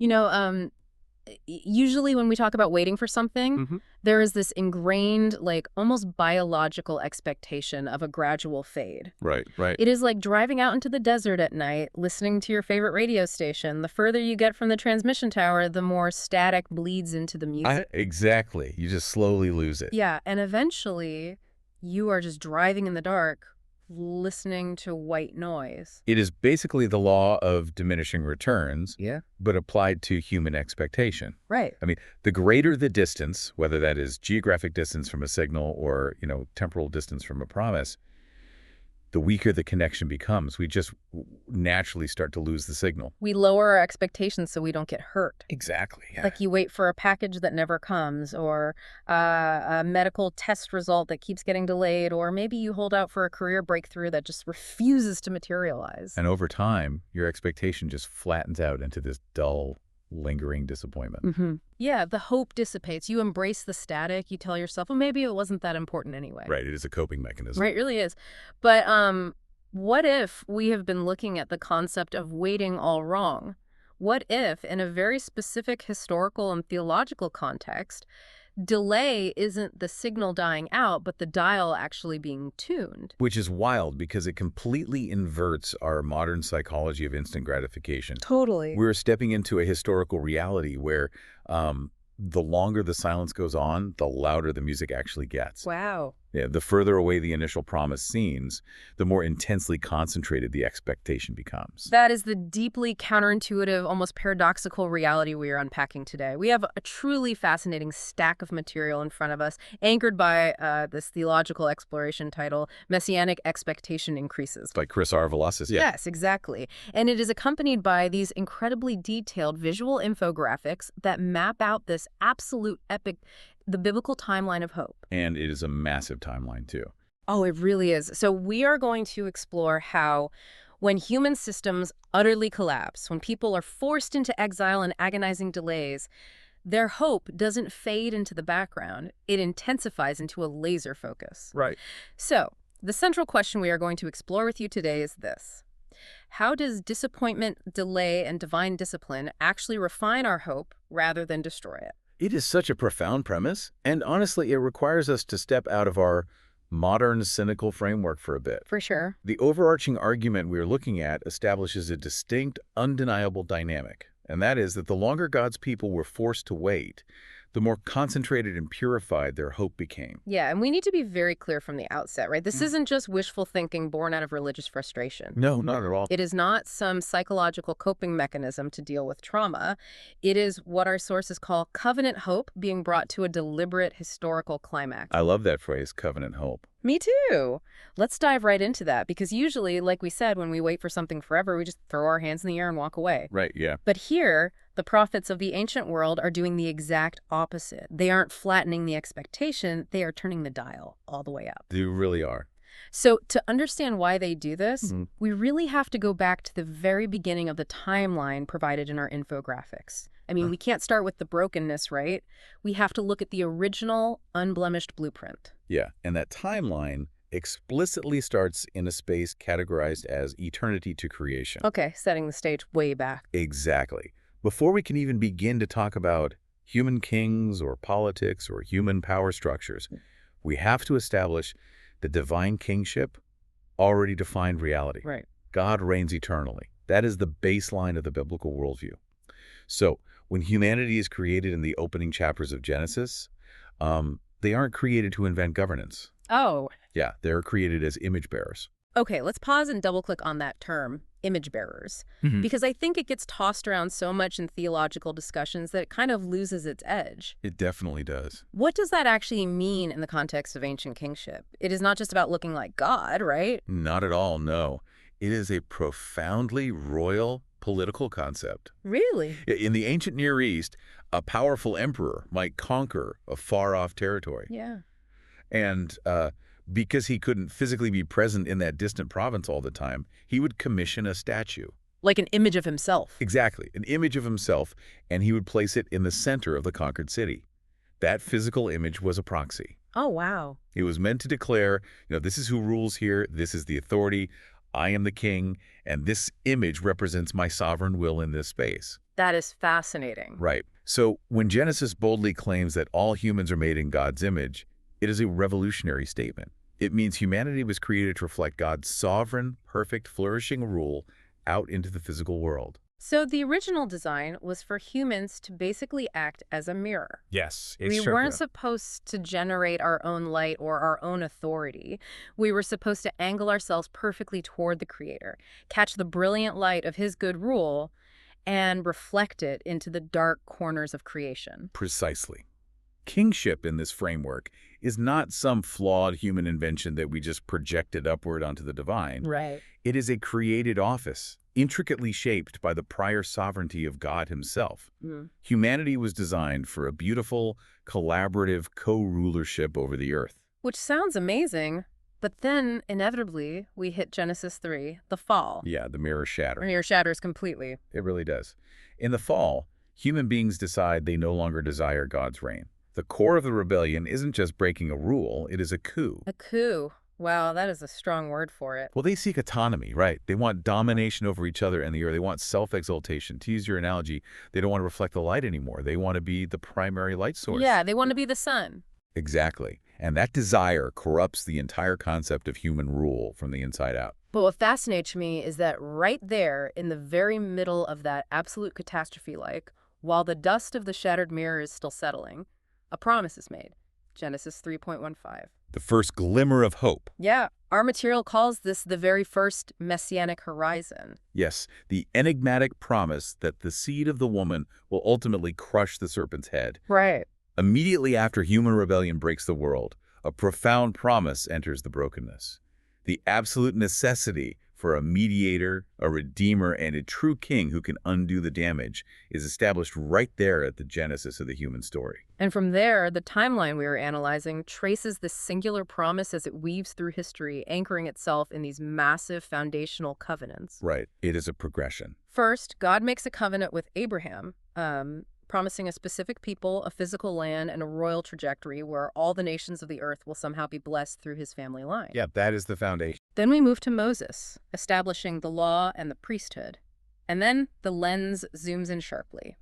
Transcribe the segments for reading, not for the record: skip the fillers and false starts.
You know, usually when we talk about waiting for something, there is this ingrained, like, almost biological expectation of a gradual fade. Right, right. It is like driving out into the desert at night, listening to your favorite radio station. The further you get from the transmission tower, the more static bleeds into the music. Exactly. You just slowly lose it. Yeah, and eventually you are just driving in the dark, listening to white noise. It is basically the law of diminishing returns, Yeah. but applied to human expectation. Right. I mean, the greater the distance, whether that is geographic distance from a signal or, temporal distance from a promise, the weaker the connection becomes. We just naturally start to lose the signal. We lower our expectations so we don't get hurt. Exactly. Yeah. Like you wait for a package that never comes, or a medical test result that keeps getting delayed, or maybe you hold out for a career breakthrough that just refuses to materialize. And over time, your expectation just flattens out into this dull, lingering disappointment. Yeah, the hope dissipates. You embrace the static. You tell yourself, well, maybe it wasn't that important anyway. Right. It is a coping mechanism. Right, it really is. But what if we have been looking at the concept of waiting all wrong? What if, in a very specific historical and theological context, delay isn't the signal dying out, but the dial actually being tuned? Which is wild because it completely inverts our modern psychology of instant gratification. Totally. We're stepping into a historical reality where the longer the silence goes on, the louder the music actually gets. Wow. Yeah, the further away the initial promise seems, the more intensely concentrated the expectation becomes. That is the deeply counterintuitive, almost paradoxical reality we are unpacking today. We have a truly fascinating stack of material in front of us, anchored by this theological exploration title, Messianic Expectation Increases. By Chris R. Velazquez, yeah. Yes, exactly. And it is accompanied by these incredibly detailed visual infographics that map out this absolute epic, the biblical timeline of hope. And it is a massive timeline, too. Oh, it really is. So we are going to explore how when human systems utterly collapse, when people are forced into exile and agonizing delays, their hope doesn't fade into the background. It intensifies into a laser focus. Right. So the central question we are going to explore with you today is this. How does disappointment, delay, and divine discipline actually refine our hope rather than destroy it? It is such a profound premise, and honestly, it requires us to step out of our modern, cynical framework for a bit. For sure. The overarching argument we're looking at establishes a distinct, undeniable dynamic, and that is that the longer God's people were forced to wait, the more concentrated and purified their hope became. Yeah, and we need to be very clear from the outset, right? This isn't just wishful thinking born out of religious frustration. No, not at all. It is not some psychological coping mechanism to deal with trauma. It is what our sources call covenant hope being brought to a deliberate historical climax. I love that phrase, covenant hope. Me too. Let's dive right into that, because usually, like we said, when we wait for something forever, we just throw our hands in the air and walk away. Right, yeah. But here, the prophets of the ancient world are doing the exact opposite. They aren't flattening the expectation, they are turning the dial all the way up. They really are. So to understand why they do this, we really have to go back to the very beginning of the timeline provided in our infographics. I mean, we can't start with the brokenness, right? We have to look at the original, unblemished blueprint. Yeah, and that timeline explicitly starts in a space categorized as eternity to creation. Okay, setting the stage way back. Exactly. Before we can even begin to talk about human kings or politics or human power structures, we have to establish the divine kingship already defined reality. Right. God reigns eternally. That is the baseline of the biblical worldview. So when humanity is created in the opening chapters of Genesis, they aren't created to invent governance. Oh. Yeah, they're created as image bearers. Okay, let's pause and double-click on that term, image bearers, because I think it gets tossed around so much in theological discussions that it kind of loses its edge. It definitely does. What does that actually mean in the context of ancient kingship? It is not just about looking like God, right? Not at all, no. It is a profoundly royal political concept. Really? In the ancient Near East, a powerful emperor might conquer a far-off territory. Yeah. And because he couldn't physically be present in that distant province all the time, he would commission a statue. Like an image of himself. Exactly, an image of himself, and he would place it in the center of the conquered city. That physical image was a proxy. Oh, wow. It was meant to declare, this is who rules here, this is the authority, I am the king, and this image represents my sovereign will in this space. That is fascinating. Right. So when Genesis boldly claims that all humans are made in God's image, it is a revolutionary statement. It means humanity was created to reflect God's sovereign, perfect, flourishing rule out into the physical world. So the original design was for humans to basically act as a mirror. Yes, it's We weren't circular. supposed to generate our own light or our own authority. We were supposed to angle ourselves perfectly toward the Creator, catch the brilliant light of His good rule, and reflect it into the dark corners of creation. Precisely. Kingship in this framework is not some flawed human invention that we just projected upward onto the divine. Right. It is a created office, intricately shaped by the prior sovereignty of God himself. Mm. Humanity was designed for a beautiful, collaborative co-rulership over the earth. Which sounds amazing, but then, inevitably, we hit Genesis 3, the fall. Yeah, the mirror Our shatters. mirror shatters completely. It really does. In the fall, human beings decide they no longer desire God's reign. The core of the rebellion isn't just breaking a rule, it is a coup. A coup. Wow, that is a strong word for it. Well, they seek autonomy, right? They want domination over each other and the earth. They want self-exaltation. To use your analogy, they don't want to reflect the light anymore. They want to be the primary light source. Yeah, they want to be the sun. Exactly. And that desire corrupts the entire concept of human rule from the inside out. But what fascinates me is that right there, in the very middle of that absolute catastrophe, while the dust of the shattered mirror is still settling, a promise is made. Genesis 3.15. The first glimmer of hope. Yeah, our material calls this the very first messianic horizon. Yes, the enigmatic promise that the seed of the woman will ultimately crush the serpent's head. Right. Immediately after human rebellion breaks the world, a profound promise enters the brokenness. The absolute necessity for a mediator, a redeemer, and a true king who can undo the damage is established right there at the genesis of the human story. And from there, the timeline we were analyzing traces this singular promise as it weaves through history, anchoring itself in these massive foundational covenants. Right. It is a progression. First, God makes a covenant with Abraham, promising a specific people, a physical land, and a royal trajectory where all the nations of the earth will somehow be blessed through his family line. Yeah, that is the foundation. Then we move to Moses, establishing the law and the priesthood. And then the lens zooms in sharply.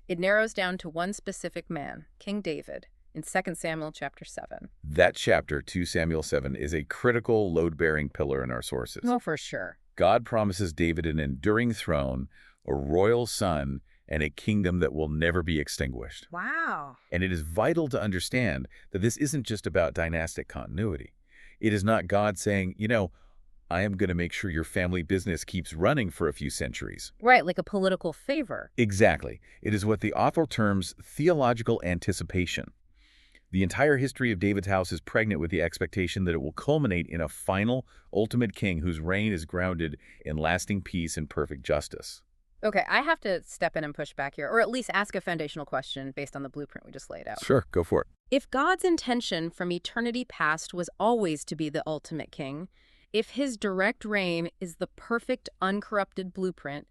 It narrows down to one specific man, King David, in 2 Samuel chapter 7. That chapter, 2 Samuel 7, is a critical load-bearing pillar in our sources. Oh, for sure. God promises David an enduring throne, a royal son, and a kingdom that will never be extinguished. Wow. And it is vital to understand that this isn't just about dynastic continuity. It is not God saying, I am going to make sure your family business keeps running for a few centuries. Right, like a political favor. Exactly. It is what the author terms theological anticipation. The entire history of David's house is pregnant with the expectation that it will culminate in a final, ultimate king whose reign is grounded in lasting peace and perfect justice. Okay, I have to step in and push back here, or at least ask a foundational question based on the blueprint we just laid out. Sure, go for it. If God's intention from eternity past was always to be the ultimate king, if his direct reign is the perfect, uncorrupted blueprint,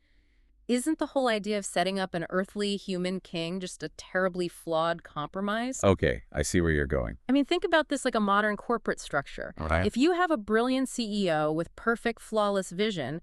isn't the whole idea of setting up an earthly human king just a terribly flawed compromise? Okay, I see where you're going. I mean, think about this like a modern corporate structure. All right. If you have a brilliant CEO with perfect, flawless vision,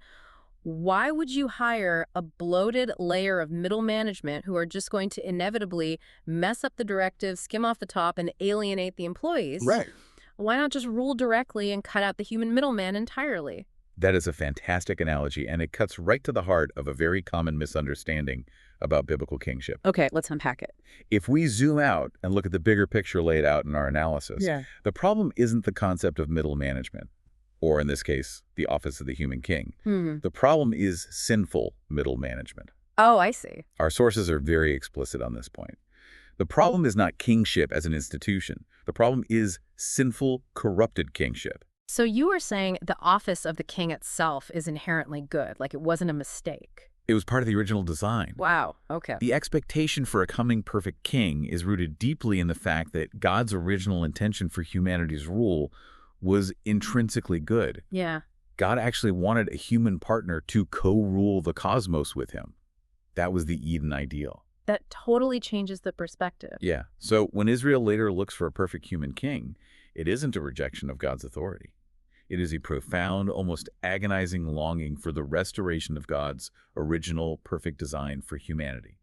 why would you hire a bloated layer of middle management who are just going to inevitably mess up the directives, skim off the top, and alienate the employees? Right. Why not just rule directly and cut out the human middleman entirely? That is a fantastic analogy, and it cuts right to the heart of a very common misunderstanding about biblical kingship. Okay, let's unpack it. If we zoom out and look at the bigger picture laid out in our analysis, the problem isn't the concept of middle management, or in this case, the office of the human king. The problem is sinful middle management. Oh, I see. Our sources are very explicit on this point. The problem is not kingship as an institution. The problem is sinful, corrupted kingship. So you are saying the office of the king itself is inherently good, like it wasn't a mistake. It was part of the original design. Wow, okay. The expectation for a coming perfect king is rooted deeply in the fact that God's original intention for humanity's rule was intrinsically good. Yeah. God actually wanted a human partner to co-rule the cosmos with him. That was the Eden ideal. That totally changes the perspective. Yeah. So when Israel later looks for a perfect human king, it isn't a rejection of God's authority. It is a profound, almost agonizing longing for the restoration of God's original perfect design for humanity.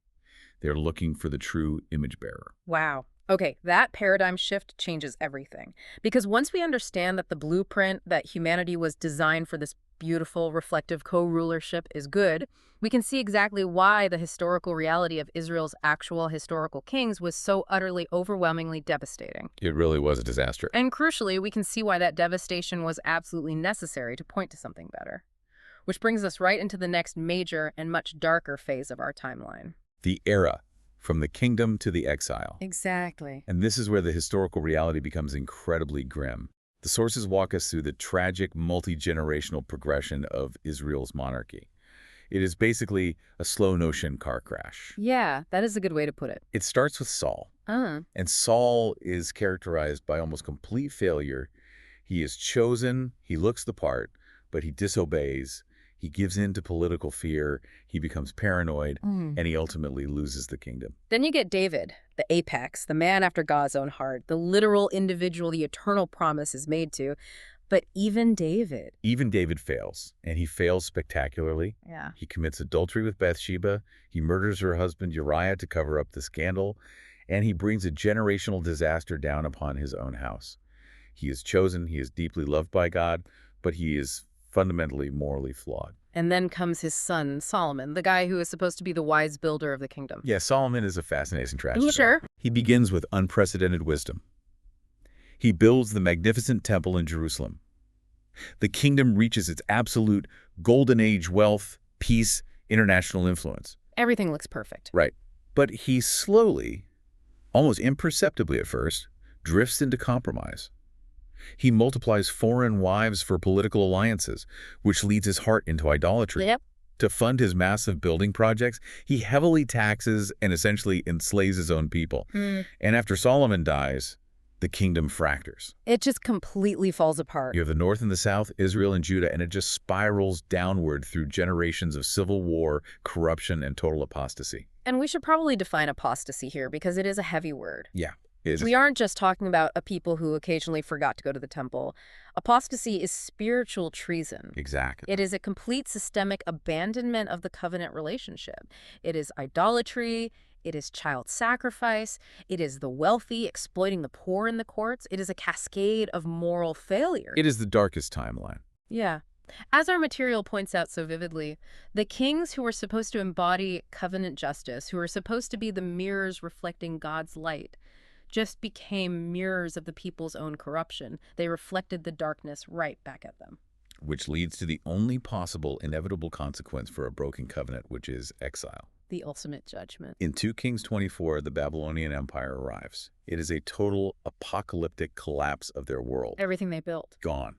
They're looking for the true image bearer. Wow. Okay, that paradigm shift changes everything. Because once we understand that the blueprint that humanity was designed for this beautiful, reflective co-rulership is good, we can see exactly why the historical reality of Israel's actual historical kings was so utterly, overwhelmingly devastating. It really was a disaster. And crucially, we can see why that devastation was absolutely necessary to point to something better. Which brings us right into the next major and much darker phase of our timeline. The era, from the kingdom to the exile. Exactly. And this is where the historical reality becomes incredibly grim. The sources walk us through the tragic, multi-generational progression of Israel's monarchy. It is basically a slow-motion car crash. Yeah, that is a good way to put it. It starts with Saul. And Saul is characterized by almost complete failure. He is chosen, he looks the part, but he disobeys. He gives in to political fear, he becomes paranoid, and he ultimately loses the kingdom. Then you get David, the apex, the man after God's own heart, the literal individual the eternal promise is made to. But even David fails, and he fails spectacularly. Yeah. He commits adultery with Bathsheba, he murders her husband Uriah to cover up the scandal, and he brings a generational disaster down upon his own house. He is chosen, he is deeply loved by God, but he is fundamentally morally flawed. And then comes his son, Solomon, the guy who is supposed to be the wise builder of the kingdom. Yeah, Solomon is a fascinating tragedy. Sure. He begins with unprecedented wisdom. He builds the magnificent temple in Jerusalem. The kingdom reaches its absolute golden age wealth, peace, international influence. Everything looks perfect. Right. But he slowly, almost imperceptibly at first, drifts into compromise. He multiplies foreign wives for political alliances, which leads his heart into idolatry. Yep. To fund his massive building projects, he heavily taxes and essentially enslaves his own people. And after Solomon dies, the kingdom fractures. It just completely falls apart. You have the north and the south, Israel and Judah, and it just spirals downward through generations of civil war, corruption, and total apostasy. And we should probably define apostasy here because it is a heavy word. Yeah. We aren't just talking about a people who occasionally forgot to go to the temple. Apostasy is spiritual treason. Exactly. It is a complete systemic abandonment of the covenant relationship. It is idolatry. It is child sacrifice. It is the wealthy exploiting the poor in the courts. It is a cascade of moral failure. It is the darkest timeline. Yeah. As our material points out so vividly, the kings who were supposed to embody covenant justice, who were supposed to be the mirrors reflecting God's light, just became mirrors of the people's own corruption. They reflected the darkness right back at them. Which leads to the only possible inevitable consequence for a broken covenant, which is exile. The ultimate judgment. In 2 Kings 24, the Babylonian Empire arrives. It is a total apocalyptic collapse of their world. Everything they built. Gone.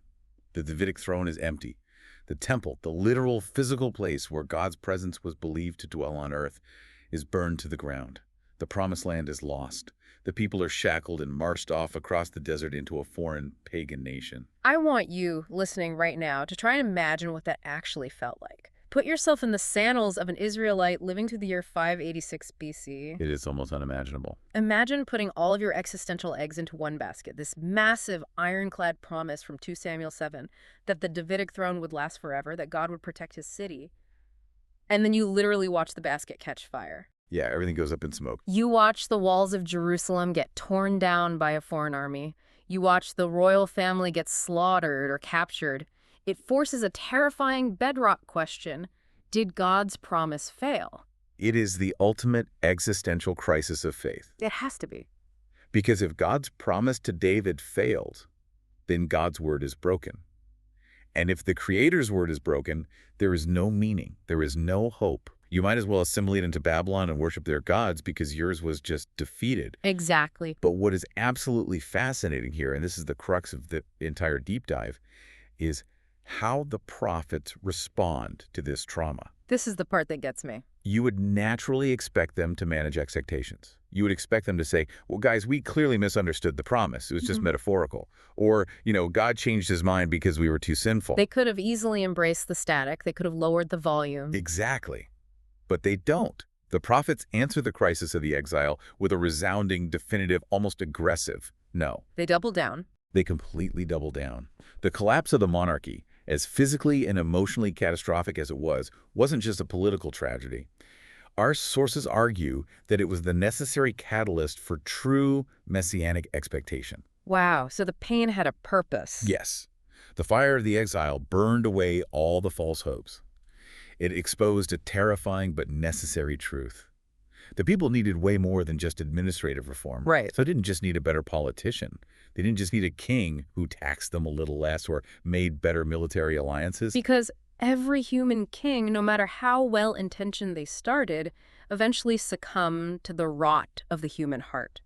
The Davidic throne is empty. The temple, the literal physical place where God's presence was believed to dwell on earth, is burned to the ground. The promised land is lost. The people are shackled and marched off across the desert into a foreign pagan nation. I want you, listening right now, to try and imagine what that actually felt like. Put yourself in the sandals of an Israelite living through the year 586 BC. It is almost unimaginable. Imagine putting all of your existential eggs into one basket, this massive ironclad promise from 2 Samuel 7 that the Davidic throne would last forever, that God would protect his city. And then you literally watch the basket catch fire. Yeah, everything goes up in smoke. You watch the walls of Jerusalem get torn down by a foreign army. You watch the royal family get slaughtered or captured. It forces a terrifying bedrock question. Did God's promise fail? It is the ultimate existential crisis of faith. It has to be. Because if God's promise to David failed, then God's word is broken. And if the Creator's word is broken, there is no meaning. There is no hope. You might as well assimilate into Babylon and worship their gods because yours was just defeated. Exactly. But what is absolutely fascinating here, and this is the crux of the entire deep dive, is how the prophets respond to this trauma. This is the part that gets me. You would naturally expect them to manage expectations. You would expect them to say, well, guys, we clearly misunderstood the promise. It was just metaphorical. Or, God changed his mind because we were too sinful. They could have easily embraced the static. They could have lowered the volume. Exactly. But they don't. The prophets answer the crisis of the exile with a resounding, definitive, almost aggressive no. They double down. They completely double down. The collapse of the monarchy, as physically and emotionally catastrophic as it was, wasn't just a political tragedy. Our sources argue that it was the necessary catalyst for true messianic expectation. Wow, so the pain had a purpose. Yes, the fire of the exile burned away all the false hopes. It exposed a terrifying but necessary truth. The people needed way more than just administrative reform. Right. So they didn't just need a better politician. They didn't just need a king who taxed them a little less or made better military alliances. Because every human king, no matter how well-intentioned they started, eventually succumbed to the rot of the human heart.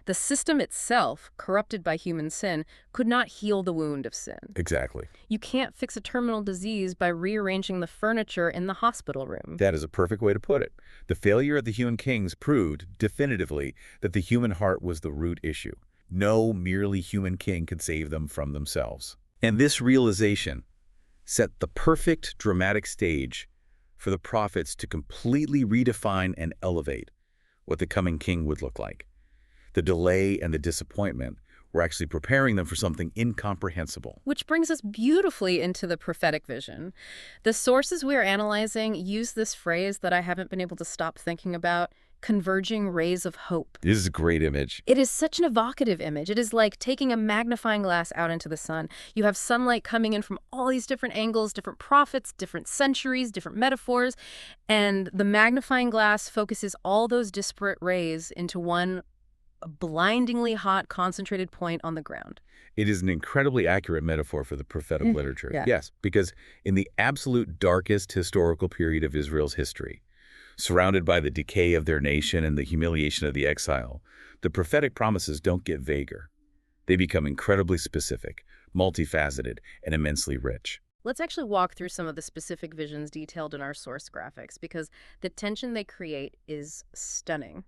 The system itself, corrupted by human sin, could not heal the wound of sin. Exactly. You can't fix a terminal disease by rearranging the furniture in the hospital room. That is a perfect way to put it. The failure of the human kings proved definitively that the human heart was the root issue. No merely human king could save them from themselves. And this realization set the perfect dramatic stage for the prophets to completely redefine and elevate what the coming king would look like. The delay and the disappointment were actually preparing them for something incomprehensible. Which brings us beautifully into the prophetic vision. The sources we are analyzing use this phrase that I haven't been able to stop thinking about, converging rays of hope. This is a great image. It is such an evocative image. It is like taking a magnifying glass out into the sun. You have sunlight coming in from all these different angles, different prophets, different centuries, different metaphors, and the magnifying glass focuses all those disparate rays into one blindingly hot, concentrated point on the ground. It is an incredibly accurate metaphor for the prophetic literature. Yeah. Yes, because in the absolute darkest historical period of Israel's history, surrounded by the decay of their nation and the humiliation of the exile, the prophetic promises don't get vaguer. They become incredibly specific, multifaceted, and immensely rich. Let's actually walk through some of the specific visions detailed in our source graphics, because the tension they create is stunning.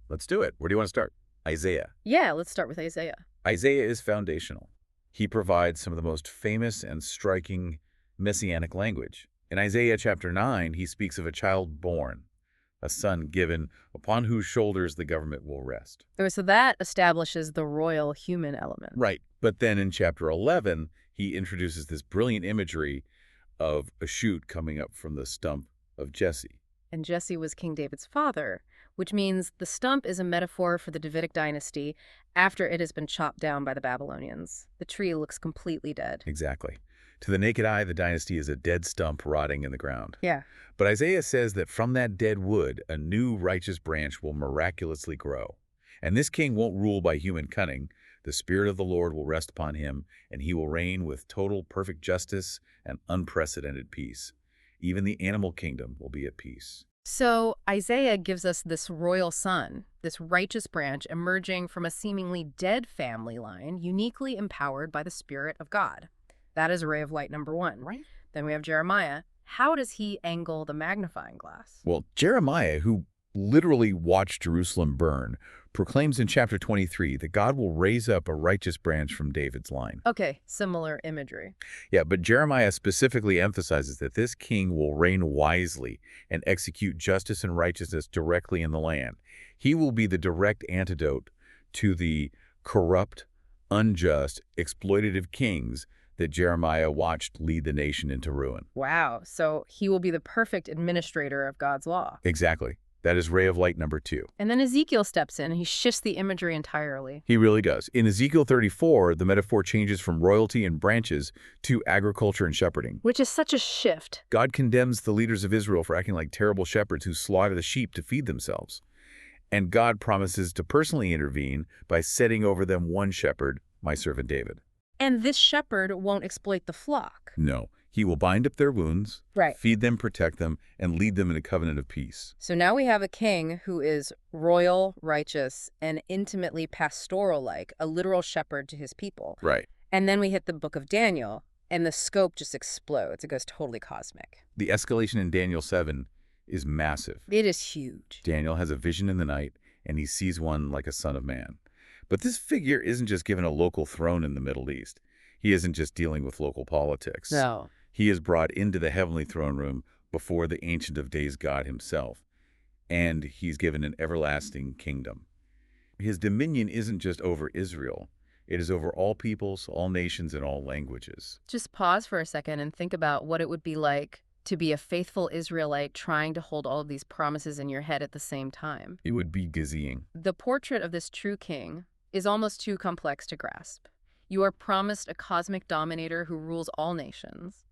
Let's do it. Where do you want to start? Isaiah. Yeah, let's start with Isaiah. Isaiah is foundational. He provides some of the most famous and striking messianic language. In Isaiah chapter 9, he speaks of a child born, a son given, upon whose shoulders the government will rest. Oh, so that establishes the royal human element. Right. But then in chapter 11, he introduces this brilliant imagery of a shoot coming up from the stump of Jesse. And Jesse was King David's father, which means the stump is a metaphor for the Davidic dynasty after it has been chopped down by the Babylonians. The tree looks completely dead. Exactly. To the naked eye, the dynasty is a dead stump rotting in the ground. Yeah. But Isaiah says that from that dead wood, a new righteous branch will miraculously grow. And this king won't rule by human cunning. The Spirit of the Lord will rest upon him, and he will reign with total perfect justice and unprecedented peace. Even the animal kingdom will be at peace. So Isaiah gives us this royal son, this righteous branch emerging from a seemingly dead family line, uniquely empowered by the Spirit of God. That is ray of light number one. Right. Then we have Jeremiah. How does he angle the magnifying glass? Well, Jeremiah, who literally watched Jerusalem burn, proclaims in chapter 23 that God will raise up a righteous branch from David's line. Okay, similar imagery. Yeah, but Jeremiah specifically emphasizes that this king will reign wisely and execute justice and righteousness directly in the land. He will be the direct antidote to the corrupt, unjust, exploitative kings that Jeremiah watched lead the nation into ruin. Wow, so he will be the perfect administrator of God's law. Exactly. That is ray of light number 2. And then Ezekiel steps in and he shifts the imagery entirely. He really does. In Ezekiel 34, the metaphor changes from royalty and branches to agriculture and shepherding. Which is such a shift. God condemns the leaders of Israel for acting like terrible shepherds who slaughter the sheep to feed themselves. And God promises to personally intervene by setting over them one shepherd, my servant David. And this shepherd won't exploit the flock. No, he will bind up their wounds, Right. feed them, protect them, and lead them in a covenant of peace. So now we have a king who is royal, righteous, and intimately pastoral-like, a literal shepherd to his people. Right. And then we hit the book of Daniel, and the scope just explodes. It goes totally cosmic. The escalation in Daniel 7 is massive. It is huge. Daniel has a vision in the night, and he sees one like a son of man. But this figure isn't just given a local throne in the Middle East. He isn't just dealing with local politics. No. He is brought into the heavenly throne room before the Ancient of Days God himself, and he's given an everlasting kingdom. His dominion isn't just over Israel. It is over all peoples, all nations, and all languages. Just pause for a second and think about what it would be like to be a faithful Israelite trying to hold all of these promises in your head at the same time. It would be dizzying. The portrait of this true king is almost too complex to grasp. You are promised a cosmic dominator who rules all nations,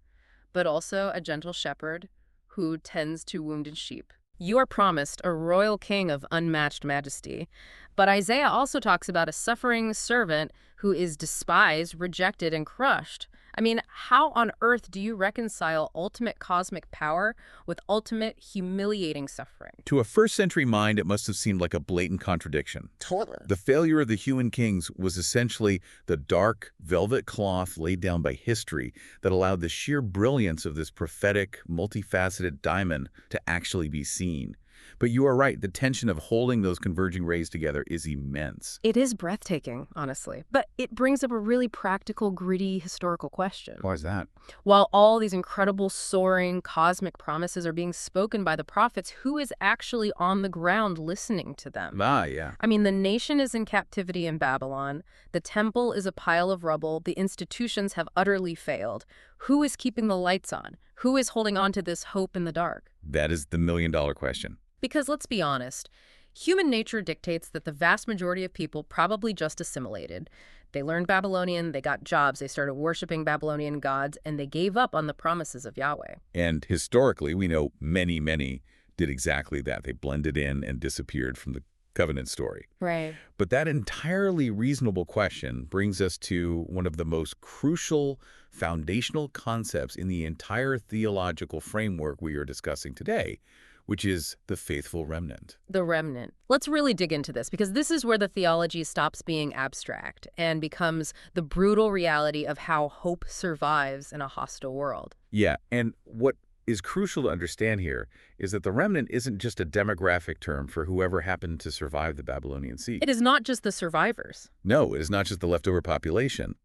but also a gentle shepherd who tends to wounded sheep. You are promised a royal king of unmatched majesty, but Isaiah also talks about a suffering servant who is despised, rejected, and crushed. I mean, how on earth do you reconcile ultimate cosmic power with ultimate humiliating suffering? To a first-century mind, it must have seemed like a blatant contradiction. Totally. The failure of the human kings was essentially the dark, velvet cloth laid down by history that allowed the sheer brilliance of this prophetic, multifaceted diamond to actually be seen. But you are right, the tension of holding those converging rays together is immense. It is breathtaking, honestly. But it brings up a really practical, gritty, historical question. Why is that? While all these incredible, soaring, cosmic promises are being spoken by the prophets, who is actually on the ground listening to them? Yeah. I mean, the nation is in captivity in Babylon. The temple is a pile of rubble. The institutions have utterly failed. Who is keeping the lights on? Who is holding on to this hope in the dark? That is the million-dollar question. Because let's be honest, human nature dictates that the vast majority of people probably just assimilated. They learned Babylonian, they got jobs, they started worshiping Babylonian gods, and they gave up on the promises of Yahweh. And historically, we know many did exactly that. They blended in and disappeared from the covenant story. Right. But that entirely reasonable question brings us to one of the most crucial foundational concepts in the entire theological framework we are discussing today, which is the faithful remnant. The remnant. Let's really dig into this, because this is where the theology stops being abstract and becomes the brutal reality of how hope survives in a hostile world. Yeah, and what is crucial to understand here is that the remnant isn't just a demographic term for whoever happened to survive the Babylonian siege. It is not just the survivors. No, it is not just the leftover population.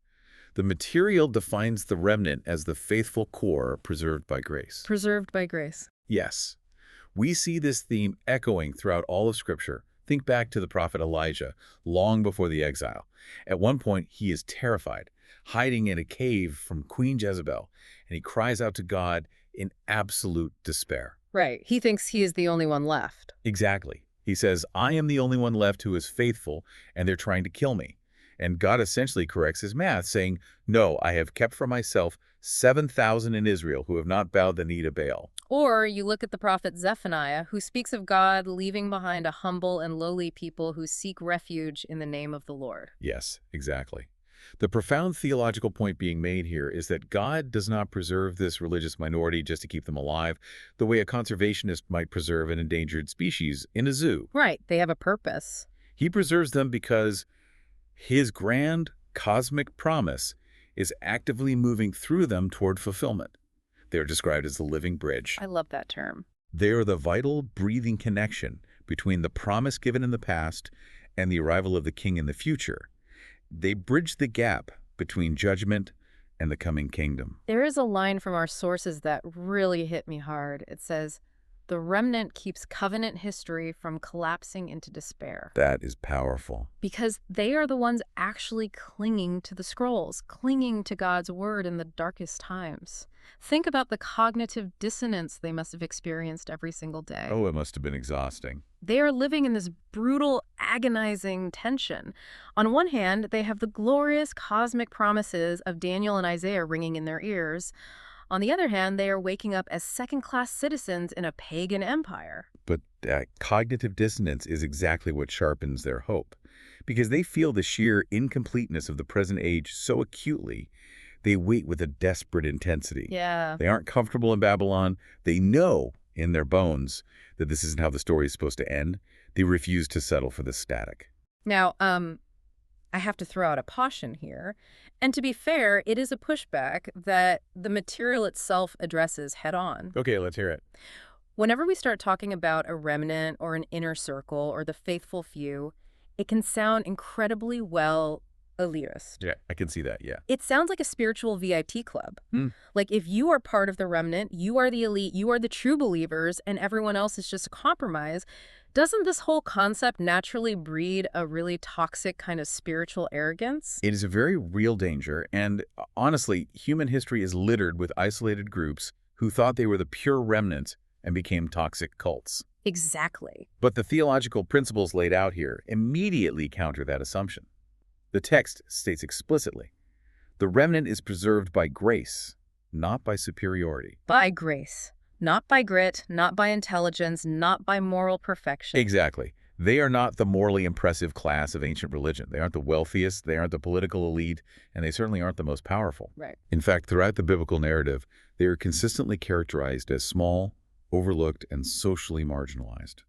The material defines the remnant as the faithful core preserved by grace. Preserved by grace. Yes. We see this theme echoing throughout all of Scripture. Think back to the prophet Elijah, long before the exile. At one point, he is terrified, hiding in a cave from Queen Jezebel, and he cries out to God in absolute despair. Right. He thinks he is the only one left. Exactly. He says, I am the only one left who is faithful, and they're trying to kill me. And God essentially corrects his math, saying, no, I have kept for myself 7,000 in Israel who have not bowed the knee to Baal. Or you look at the prophet Zephaniah, who speaks of God leaving behind a humble and lowly people who seek refuge in the name of the Lord. Yes, exactly. The profound theological point being made here is that God does not preserve this religious minority just to keep them alive, the way a conservationist might preserve an endangered species in a zoo. Right. They have a purpose. He preserves them because his grand cosmic promise is actively moving through them toward fulfillment. They're described as the living bridge. I love that term. They are the vital, breathing connection between the promise given in the past and the arrival of the king in the future. They bridge the gap between judgment and the coming kingdom. There is a line from our sources that really hit me hard. It says, the remnant keeps covenant history from collapsing into despair. That is powerful. Because they are the ones actually clinging to the scrolls, clinging to God's word in the darkest times. Think about the cognitive dissonance they must have experienced every single day. Oh, it must have been exhausting. They are living in this brutal, agonizing tension. On one hand, they have the glorious cosmic promises of Daniel and Isaiah ringing in their ears. On the other hand, they are waking up as second-class citizens in a pagan empire. But that cognitive dissonance is exactly what sharpens their hope. Because they feel the sheer incompleteness of the present age so acutely, they wait with a desperate intensity. Yeah. They aren't comfortable in Babylon. They know in their bones that this isn't how the story is supposed to end. They refuse to settle for the static. Now, I have to throw out a caution here. And to be fair, it is a pushback that the material itself addresses head on. Okay, let's hear it. Whenever we start talking about a remnant or an inner circle or the faithful few, it can sound incredibly, well, elitist. Yeah, I can see that, yeah. It sounds like a spiritual VIP club. Hmm. Like if you are part of the remnant, you are the elite, you are the true believers, and everyone else is just a compromise. Doesn't this whole concept naturally breed a really toxic kind of spiritual arrogance? It is a very real danger, and honestly, human history is littered with isolated groups who thought they were the pure remnant and became toxic cults. Exactly. But the theological principles laid out here immediately counter that assumption. The text states explicitly, the remnant is preserved by grace, not by superiority. By grace. Not by grit, not by intelligence, not by moral perfection. Exactly. They are not the morally impressive class of ancient religion. They aren't the wealthiest, they aren't the political elite, and they certainly aren't the most powerful. Right. In fact, throughout the biblical narrative, they are consistently characterized as small, overlooked, and socially marginalized.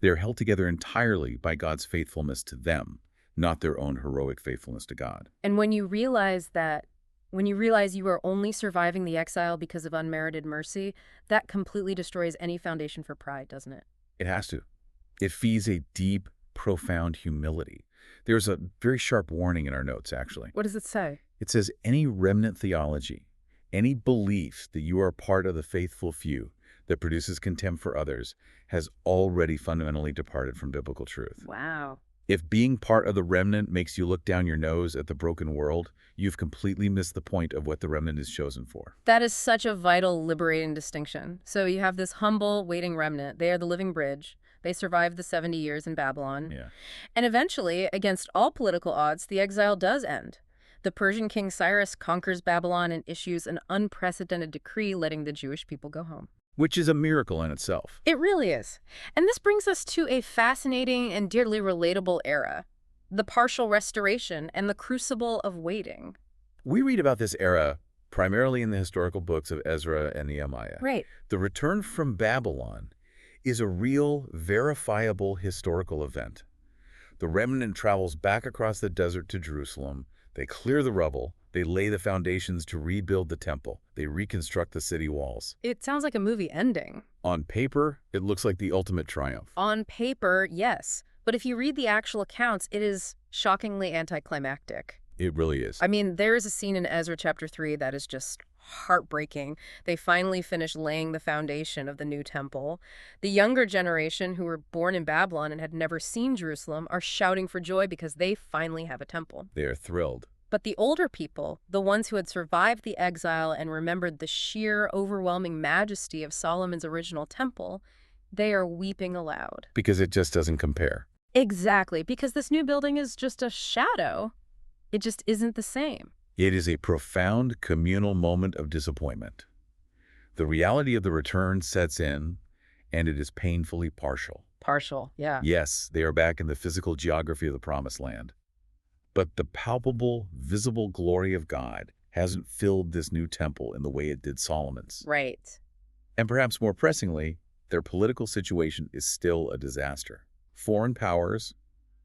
They are held together entirely by God's faithfulness to them, not their own heroic faithfulness to God. And when you realize you are only surviving the exile because of unmerited mercy, that completely destroys any foundation for pride, doesn't it? It has to. It feeds a deep, profound humility. There's a very sharp warning in our notes, actually. What does it say? It says, any remnant theology, any belief that you are part of the faithful few that produces contempt for others, has already fundamentally departed from biblical truth. Wow. If being part of the remnant makes you look down your nose at the broken world, you've completely missed the point of what the remnant is chosen for. That is such a vital, liberating distinction. So you have this humble, waiting remnant. They are the living bridge. They survived the 70 years in Babylon. Yeah. And eventually, against all political odds, the exile does end. The Persian king Cyrus conquers Babylon and issues an unprecedented decree letting the Jewish people go home. Which is a miracle in itself. It really is. And this brings us to a fascinating and dearly relatable era, the partial restoration and the crucible of waiting. We read about this era primarily in the historical books of Ezra and Nehemiah. Right. The return from Babylon is a real, verifiable historical event. The remnant travels back across the desert to Jerusalem. They clear the rubble. They lay the foundations to rebuild the temple. They reconstruct the city walls. It sounds like a movie ending. On paper, it looks like the ultimate triumph. On paper, yes. But if you read the actual accounts, it is shockingly anticlimactic. It really is. I mean, there is a scene in Ezra chapter 3 that is just heartbreaking. They finally finish laying the foundation of the new temple. The younger generation, who were born in Babylon and had never seen Jerusalem, are shouting for joy because they finally have a temple. They are thrilled. But the older people, the ones who had survived the exile and remembered the sheer, overwhelming majesty of Solomon's original temple, they are weeping aloud. Because it just doesn't compare. Exactly, because this new building is just a shadow. It just isn't the same. It is a profound communal moment of disappointment. The reality of the return sets in, and it is painfully partial. Partial, yeah. Yes, they are back in the physical geography of the Promised Land. But the palpable, visible glory of God hasn't filled this new temple in the way it did Solomon's. Right. And perhaps more pressingly, their political situation is still a disaster. Foreign powers,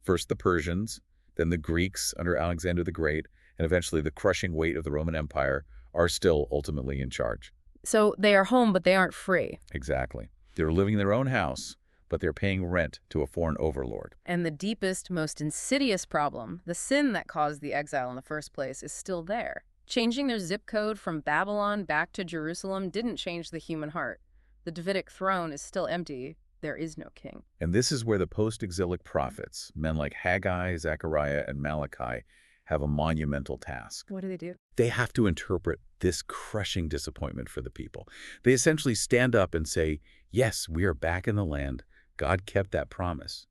first the Persians, then the Greeks under Alexander the Great, and eventually the crushing weight of the Roman Empire, are still ultimately in charge. So they are home, but they aren't free. Exactly. They're living in their own house, but they're paying rent to a foreign overlord. And the deepest, most insidious problem, the sin that caused the exile in the first place, is still there. Changing their zip code from Babylon back to Jerusalem didn't change the human heart. The Davidic throne is still empty. There is no king. And this is where the post-exilic prophets, men like Haggai, Zechariah, and Malachi, have a monumental task. What do? They have to interpret this crushing disappointment for the people. They essentially stand up and say, yes, we are back in the land. God kept that promise.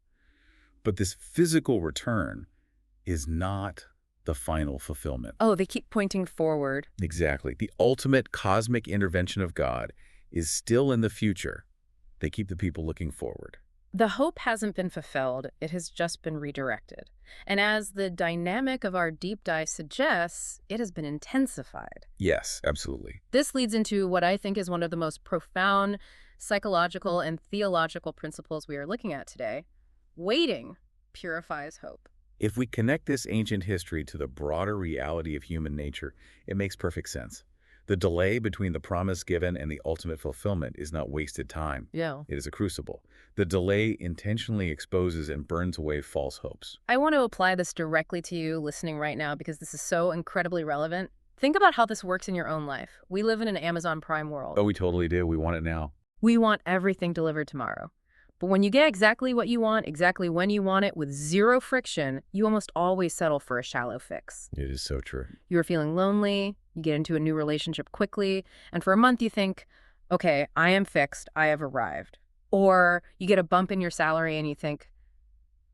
But this physical return is not the final fulfillment. Oh, they keep pointing forward. Exactly. The ultimate cosmic intervention of God is still in the future. They keep the people looking forward. The hope hasn't been fulfilled. It has just been redirected. And as the dynamic of our deep dive suggests, it has been intensified. Yes, absolutely. This leads into what I think is one of the most profound psychological and theological principles we are looking at today. Waiting purifies hope. If we connect this ancient history to the broader reality of human nature, it makes perfect sense. The delay between the promise given and the ultimate fulfillment is not wasted time. Yeah. It is a crucible. The delay intentionally exposes and burns away false hopes. I want to apply this directly to you listening right now because this is so incredibly relevant. Think about how this works in your own life. We live in an Amazon Prime world. Oh, we totally do. We want it now. We want everything delivered tomorrow. But when you get exactly what you want, exactly when you want it, with zero friction, you almost always settle for a shallow fix. It is so true. You're feeling lonely, you get into a new relationship quickly, and for a month you think, okay, I am fixed, I have arrived. Or you get a bump in your salary and you think,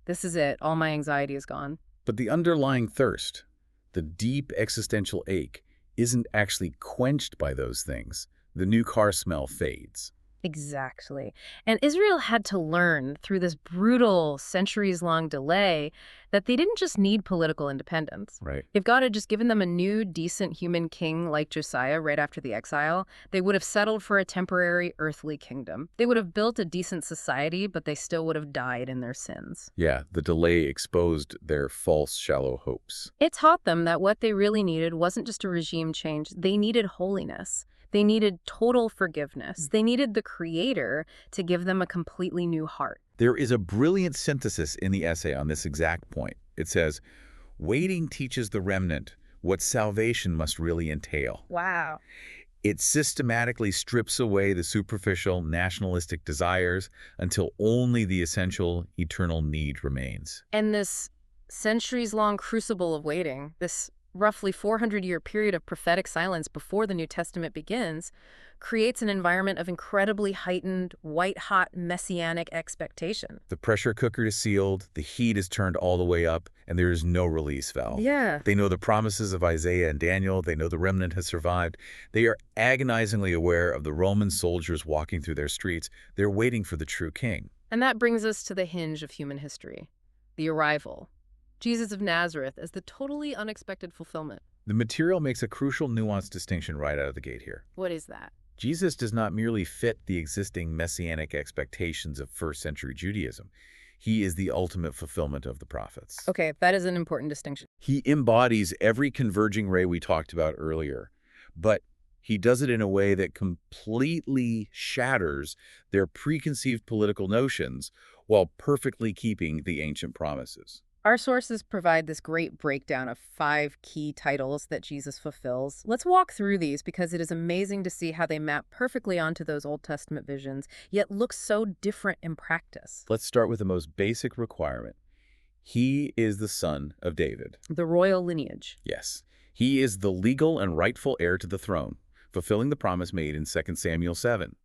this is it, all my anxiety is gone. But the underlying thirst, the deep existential ache, isn't actually quenched by those things. The new car smell fades. Exactly. And Israel had to learn through this brutal, centuries-long delay that they didn't just need political independence. Right. If God had just given them a new, decent human king like Josiah right after the exile, they would have settled for a temporary earthly kingdom. They would have built a decent society, but they still would have died in their sins. Yeah, the delay exposed their false, shallow hopes. It taught them that what they really needed wasn't just a regime change. They needed holiness. They needed total forgiveness. They needed the Creator to give them a completely new heart. There is a brilliant synthesis in the essay on this exact point. It says, waiting teaches the remnant what salvation must really entail. Wow. It systematically strips away the superficial, nationalistic desires until only the essential, eternal need remains. And this centuries-long crucible of waiting, this roughly 400-year period of prophetic silence before the New Testament begins, creates an environment of incredibly heightened, white-hot, messianic expectation. The pressure cooker is sealed, the heat is turned all the way up, and there is no release valve. Yeah. They know the promises of Isaiah and Daniel. They know the remnant has survived. They are agonizingly aware of the Roman soldiers walking through their streets. They're waiting for the true king. And that brings us to the hinge of human history, the arrival. Jesus of Nazareth as the totally unexpected fulfillment. The material makes a crucial nuanced distinction right out of the gate here. What is that? Jesus does not merely fit the existing messianic expectations of first-century Judaism. He is the ultimate fulfillment of the prophets. Okay, that is an important distinction. He embodies every converging ray we talked about earlier, but he does it in a way that completely shatters their preconceived political notions while perfectly keeping the ancient promises. Our sources provide this great breakdown of 5 key titles that Jesus fulfills. Let's walk through these because it is amazing to see how they map perfectly onto those Old Testament visions, yet look so different in practice. Let's start with the most basic requirement. He is the son of David. The royal lineage. Yes, he is the legal and rightful heir to the throne, fulfilling the promise made in 2 Samuel 7.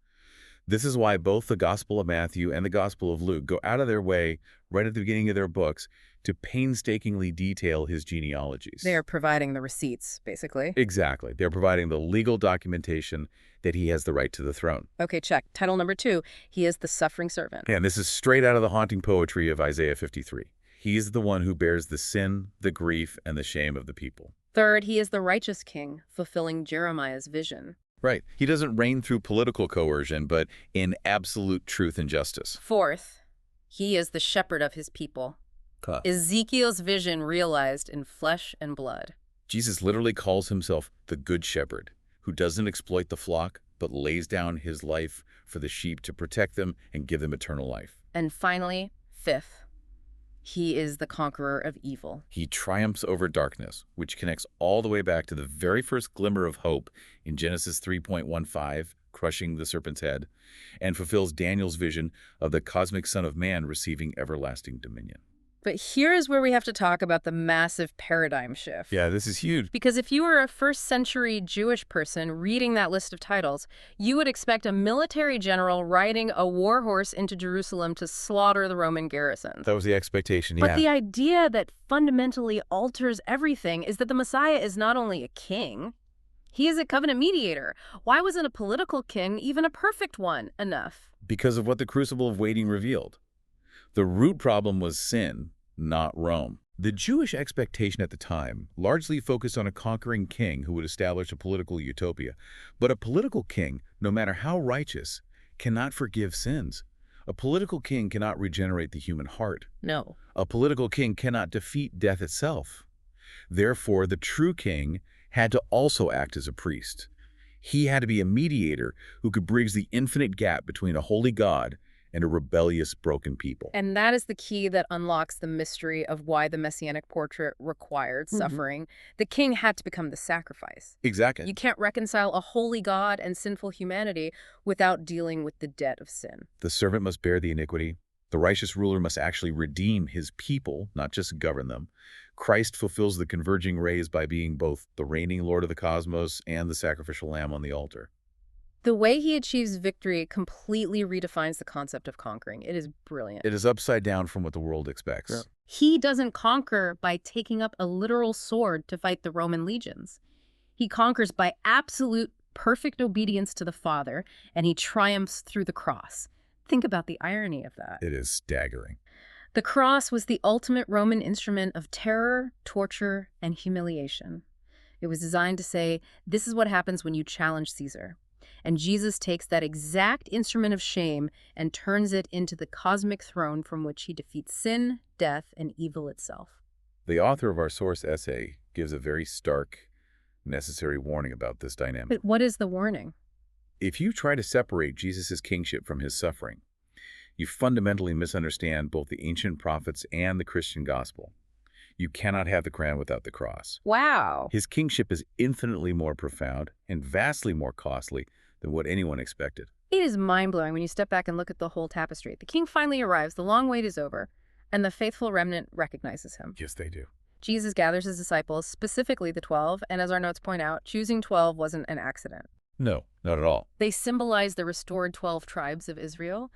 This is why both the Gospel of Matthew and the Gospel of Luke go out of their way, right at the beginning of their books, to painstakingly detail his genealogies. They are providing the receipts, basically. Exactly. They're providing the legal documentation that he has the right to the throne. Okay, check. Title number 2, he is the suffering servant. And this is straight out of the haunting poetry of Isaiah 53. He is the one who bears the sin, the grief, and the shame of the people. Third, he is the righteous king, fulfilling Jeremiah's vision. Right. He doesn't reign through political coercion, but in absolute truth and justice. Fourth, he is the shepherd of his people. Ezekiel's vision realized in flesh and blood. Jesus literally calls himself the Good Shepherd, who doesn't exploit the flock, but lays down his life for the sheep to protect them and give them eternal life. And finally, fifth, he is the conqueror of evil. He triumphs over darkness, which connects all the way back to the very first glimmer of hope in Genesis 3:15, crushing the serpent's head, and fulfills Daniel's vision of the cosmic Son of Man receiving everlasting dominion. But here is where we have to talk about the massive paradigm shift. Yeah, this is huge. Because if you were a first-century Jewish person reading that list of titles, you would expect a military general riding a war horse into Jerusalem to slaughter the Roman garrisons. That was the expectation, yeah. But the idea that fundamentally alters everything is that the Messiah is not only a king, he is a covenant mediator. Why wasn't a political king, even a perfect one, enough? Because of what the crucible of waiting revealed. The root problem was sin, not Rome. The Jewish expectation at the time largely focused on a conquering king who would establish a political utopia. But a political king, no matter how righteous, cannot forgive sins. A political king cannot regenerate the human heart. No. A political king cannot defeat death itself. Therefore, the true king had to also act as a priest. He had to be a mediator who could bridge the infinite gap between a holy God and a rebellious, broken people. And that is the key that unlocks the mystery of why the messianic portrait required suffering. The king had to become the sacrifice. Exactly. You can't reconcile a holy God and sinful humanity without dealing with the debt of sin. The servant must bear the iniquity. The righteous ruler must actually redeem his people, not just govern them. Christ fulfills the converging rays by being both the reigning Lord of the cosmos and the sacrificial lamb on the altar. The way he achieves victory completely redefines the concept of conquering. It is brilliant. It is upside down from what the world expects. Yeah. He doesn't conquer by taking up a literal sword to fight the Roman legions. He conquers by absolute, perfect obedience to the Father, and he triumphs through the cross. Think about the irony of that. It is staggering. The cross was the ultimate Roman instrument of terror, torture, and humiliation. It was designed to say, this is what happens when you challenge Caesar. And Jesus takes that exact instrument of shame and turns it into the cosmic throne from which he defeats sin, death, and evil itself. The author of our source essay gives a very stark, necessary warning about this dynamic. But what is the warning? If you try to separate Jesus' kingship from his suffering, you fundamentally misunderstand both the ancient prophets and the Christian gospel. You cannot have the crown without the cross. Wow. His kingship is infinitely more profound and vastly more costly than what anyone expected. It is mind-blowing when you step back and look at the whole tapestry. The king finally arrives, the long wait is over, and the faithful remnant recognizes him. Yes, they do. Jesus gathers his disciples, specifically the 12, and as our notes point out, choosing 12 wasn't an accident. No, not at all. They symbolize the restored 12 tribes of Israel.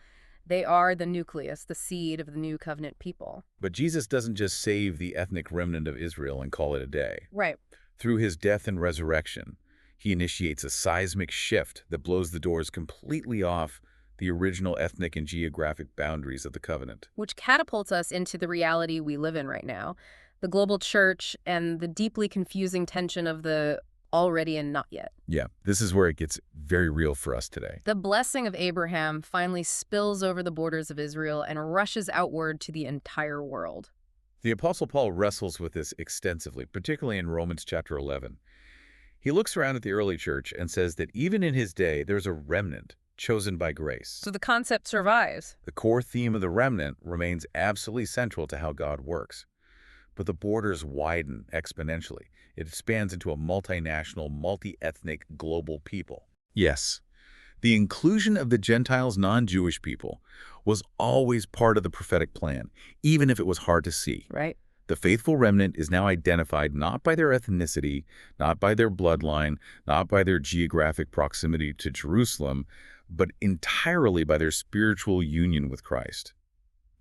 They are the nucleus, the seed of the new covenant people. But Jesus doesn't just save the ethnic remnant of Israel and call it a day. Right. Through his death and resurrection, he initiates a seismic shift that blows the doors completely off the original ethnic and geographic boundaries of the covenant. Which catapults us into the reality we live in right now. The global church and the deeply confusing tension of the already and not yet. Yeah, this is where it gets very real for us today. The blessing of Abraham finally spills over the borders of Israel and rushes outward to the entire world. The Apostle Paul wrestles with this extensively, particularly in Romans chapter 11. He looks around at the early church and says that even in his day, there's a remnant chosen by grace. So the concept survives. The core theme of the remnant remains absolutely central to how God works. But the borders widen exponentially. It expands into a multinational, multi-ethnic, global people. Yes, the inclusion of the Gentiles, non-Jewish people, was always part of the prophetic plan, even if it was hard to see. Right. The faithful remnant is now identified not by their ethnicity, not by their bloodline, not by their geographic proximity to Jerusalem, but entirely by their spiritual union with Christ.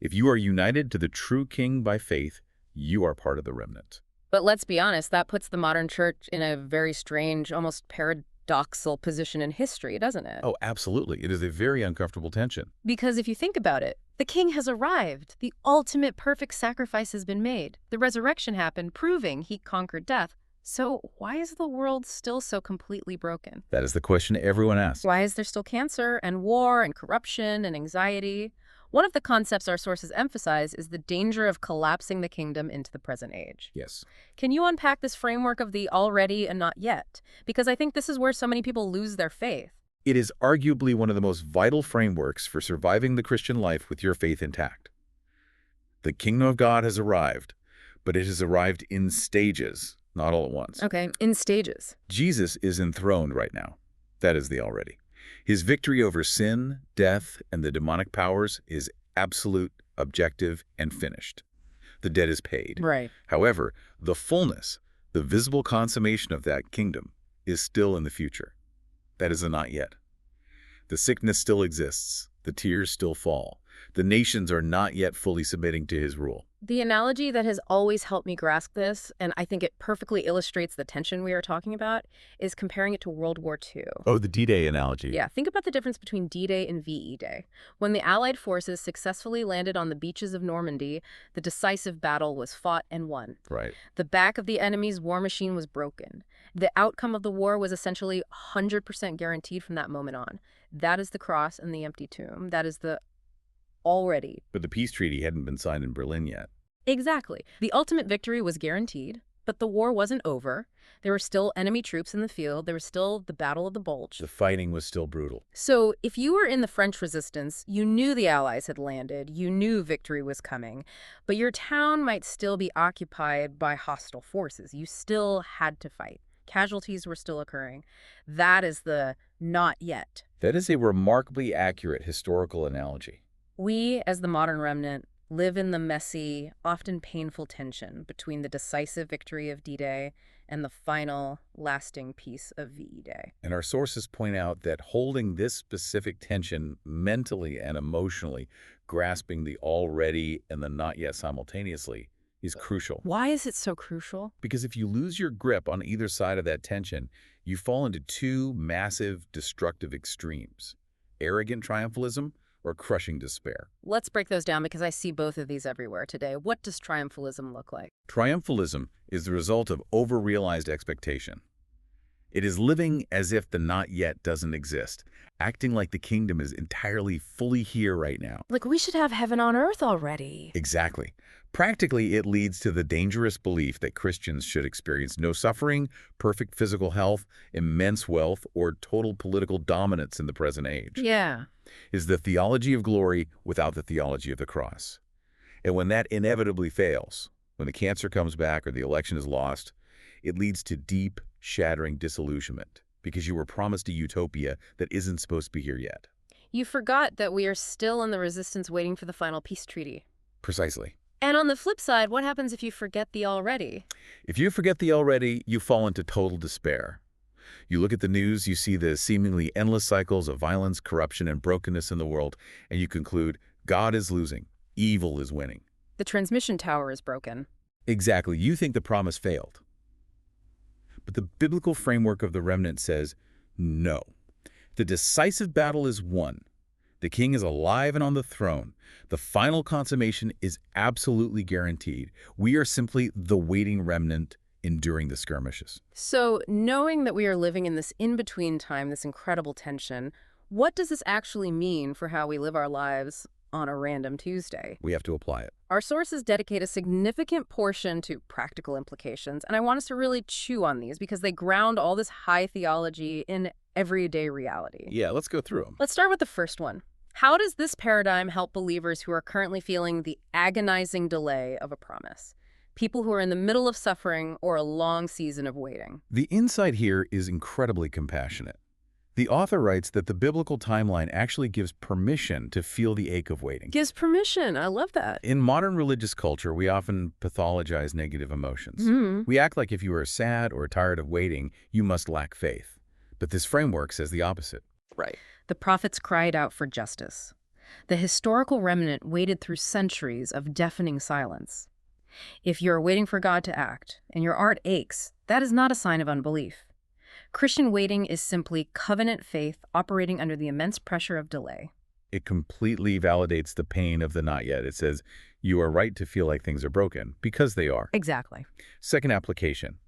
If you are united to the true King by faith, you are part of the remnant. But let's be honest, that puts the modern church in a very strange, almost paradoxical position in history, doesn't it? Oh, absolutely. It is a very uncomfortable tension. Because if you think about it, the king has arrived. The ultimate perfect sacrifice has been made. The resurrection happened, proving he conquered death. So why is the world still so completely broken? That is the question everyone asks. Why is there still cancer and war and corruption and anxiety? One of the concepts our sources emphasize is the danger of collapsing the kingdom into the present age. Yes. Can you unpack this framework of the already and not yet? Because I think this is where so many people lose their faith. It is arguably one of the most vital frameworks for surviving the Christian life with your faith intact. The kingdom of God has arrived, but it has arrived in stages, not all at once. Okay, in stages. Jesus is enthroned right now. That is the already. His victory over sin, death, and the demonic powers is absolute, objective, and finished. The debt is paid. Right. However, the fullness, the visible consummation of that kingdom is still in the future. That is a not yet. The sickness still exists. The tears still fall. The nations are not yet fully submitting to his rule. The analogy that has always helped me grasp this, and I think it perfectly illustrates the tension we are talking about, is comparing it to World War II. Oh, the D-Day analogy. Yeah, think about the difference between D-Day and VE Day. When the Allied forces successfully landed on the beaches of Normandy, the decisive battle was fought and won. Right. The back of the enemy's war machine was broken. The outcome of the war was essentially 100% guaranteed from that moment on. That is the cross and the empty tomb. That is the already. But the peace treaty hadn't been signed in Berlin yet. Exactly. The ultimate victory was guaranteed, But the war wasn't over. There were still enemy troops in the field. There was still the Battle of the Bulge. The fighting was still brutal. So if you were in the French resistance, you knew the Allies had landed. You knew victory was coming. But your town might still be occupied by hostile forces. You still had to fight. Casualties were still occurring. That is the not yet. That is a remarkably accurate historical analogy. We, as the modern remnant, live in the messy, often painful tension between the decisive victory of D-Day and the final, lasting peace of VE Day. And our sources point out that holding this specific tension mentally and emotionally, grasping the already and the not yet simultaneously, is crucial. Why is it so crucial? Because if you lose your grip on either side of that tension, you fall into two massive, destructive extremes: arrogant triumphalism or crushing despair. Let's break those down because I see both of these everywhere today. What does triumphalism look like? Triumphalism is the result of over-realized expectation. It is living as if the not yet doesn't exist, acting like the kingdom is entirely fully here right now. Like we should have heaven on earth already. Exactly. Practically, it leads to the dangerous belief that Christians should experience no suffering, perfect physical health, immense wealth, or total political dominance in the present age. Yeah. Is the theology of glory without the theology of the cross. And when that inevitably fails, when the cancer comes back or the election is lost, it leads to deep, shattering disillusionment because you were promised a utopia that isn't supposed to be here yet. You forgot that we are still in the resistance waiting for the final peace treaty. Precisely. And on the flip side, what happens if you forget the already? If you forget the already, you fall into total despair. You look at the news, you see the seemingly endless cycles of violence, corruption, and brokenness in the world, and you conclude, God is losing, evil is winning. The transmission tower is broken. Exactly. You think the promise failed. But the biblical framework of the remnant says, no. The decisive battle is won. The king is alive and on the throne. The final consummation is absolutely guaranteed. We are simply the waiting remnant enduring the skirmishes. So, knowing that we are living in this in-between time, this incredible tension, what does this actually mean for how we live our lives on a random Tuesday? We have to apply it. Our sources dedicate a significant portion to practical implications, and I want us to really chew on these because they ground all this high theology in everyday reality. Yeah, let's go through them. Let's start with the first one. How does this paradigm help believers who are currently feeling the agonizing delay of a promise? People who are in the middle of suffering or a long season of waiting. The insight here is incredibly compassionate. The author writes that the biblical timeline actually gives permission to feel the ache of waiting. Gives permission. I love that. In modern religious culture, we often pathologize negative emotions. We act like if you are sad or tired of waiting, you must lack faith. But this framework says the opposite. Right. The prophets cried out for justice. The historical remnant waited through centuries of deafening silence. If you're waiting for God to act and your heart aches, that is not a sign of unbelief. Christian waiting is simply covenant faith operating under the immense pressure of delay. It completely validates the pain of the not yet. It says, you are right to feel like things are broken, because they are. Exactly. Second application.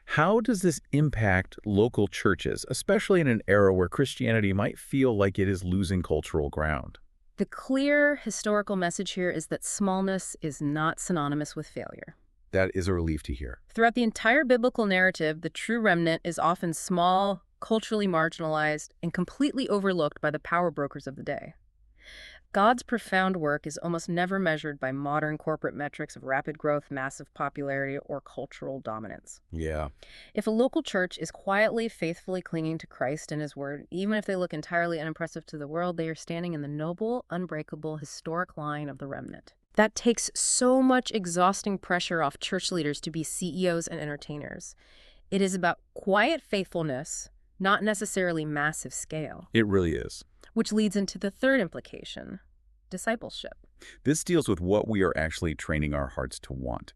How does this impact local churches, especially in an era where Christianity might feel like it is losing cultural ground? The clear historical message here is that smallness is not synonymous with failure. That is a relief to hear. Throughout the entire biblical narrative, the true remnant is often small, culturally marginalized, and completely overlooked by the power brokers of the day. God's profound work is almost never measured by modern corporate metrics of rapid growth, massive popularity, or cultural dominance. Yeah. If a local church is quietly, faithfully clinging to Christ and His Word, even if they look entirely unimpressive to the world, they are standing in the noble, unbreakable, historic line of the remnant. That takes so much exhausting pressure off church leaders to be CEOs and entertainers. It is about quiet faithfulness, not necessarily massive scale. It really is. Which leads into the third implication, discipleship. This deals with what we are actually training our hearts to want.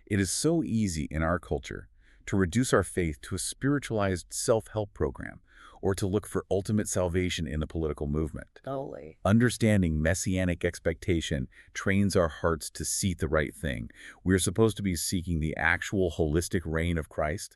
It is so easy in our culture to reduce our faith to a spiritualized self-help program or to look for ultimate salvation in a political movement. Totally. Understanding messianic expectation trains our hearts to seek the right thing. We are supposed to be seeking the actual holistic reign of Christ,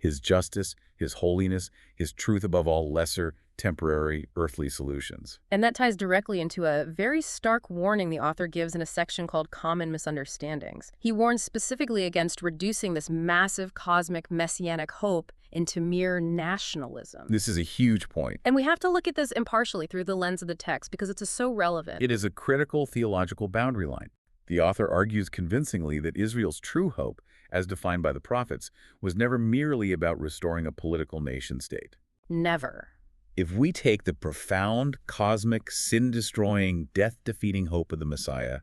his justice, his holiness, his truth above all lesser, temporary, earthly solutions. And that ties directly into a very stark warning the author gives in a section called Common Misunderstandings. He warns specifically against reducing this massive cosmic messianic hope into mere nationalism. This is a huge point. And we have to look at this impartially through the lens of the text because it's so relevant. It is a critical theological boundary line. The author argues convincingly that Israel's true hope, as defined by the prophets, was never merely about restoring a political nation-state. Never. If we take the profound, cosmic, sin-destroying, death-defeating hope of the Messiah,